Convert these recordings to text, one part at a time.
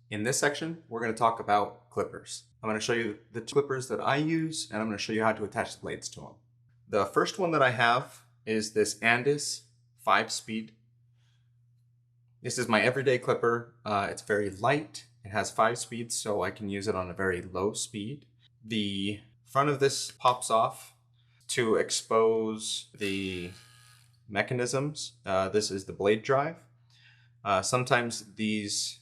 In this section, we're going to talk about clippers. I'm going to show you the clippers that I use, and I'm going to show you how to attach the blades to them. The first one that I have is this Andis 5-speed. This is my everyday clipper. It's very light. It has 5 speeds, so I can use it on a very low speed. The front of this pops off to expose the mechanisms. This is the blade drive. Sometimes these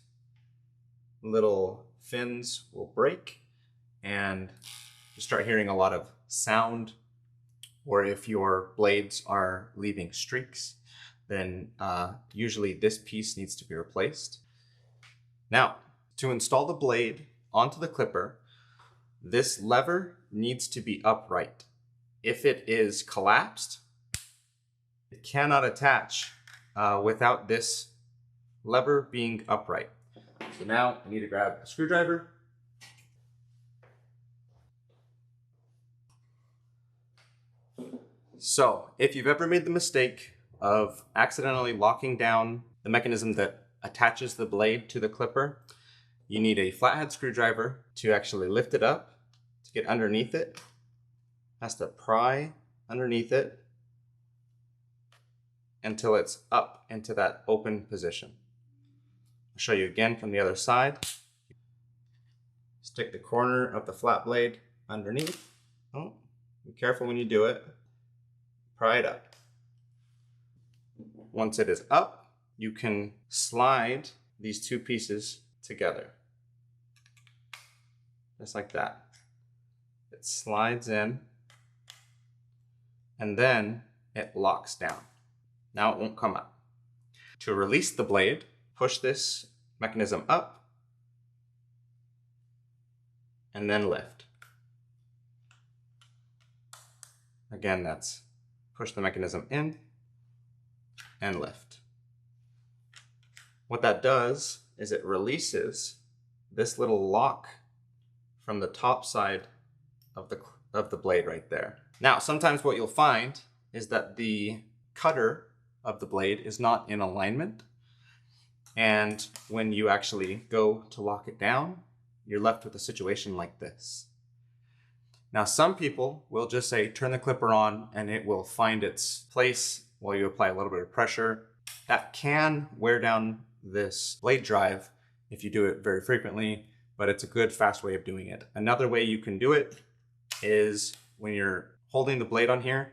little fins will break and you start hearing a lot of sound, or if your blades are leaving streaks, then usually this piece needs to be replaced. Now, to install the blade onto the clipper, this lever needs to be upright. If it is collapsed, it cannot attach without this lever being upright. So now I need to grab a screwdriver. So if you've ever made the mistake of accidentally locking down the mechanism that attaches the blade to the clipper, you need a flathead screwdriver to actually lift it up, to get underneath it. It has to pry underneath it until it's up into that open position. I'll show you again from the other side. Stick the corner of the flat blade underneath. Oh, be careful when you do it. Pry it up. Once it is up, you can slide these two pieces together. Just like that. It slides in and then it locks down. Now it won't come up. To release the blade, push this mechanism up and then lift. Again, that's push the mechanism in and lift. What that does is it releases this little lock from the top side of the blade right there. Now, sometimes what you'll find is that the cutter of the blade is not in alignment. And when you actually go to lock it down, you're left with a situation like this. Now, some people will just say, turn the clipper on and it will find its place while you apply a little bit of pressure. That can wear down this blade drive if you do it very frequently, but it's a good, fast way of doing it. Another way you can do it is when you're holding the blade on here,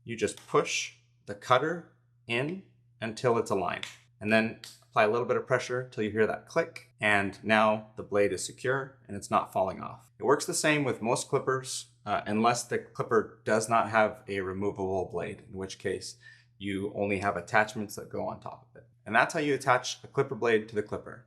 you just push the cutter in until it's aligned, and then apply a little bit of pressure till you hear that click, and now the blade is secure and it's not falling off. It works the same with most clippers, unless the clipper does not have a removable blade, in which case you only have attachments that go on top of it. And that's how you attach a clipper blade to the clipper.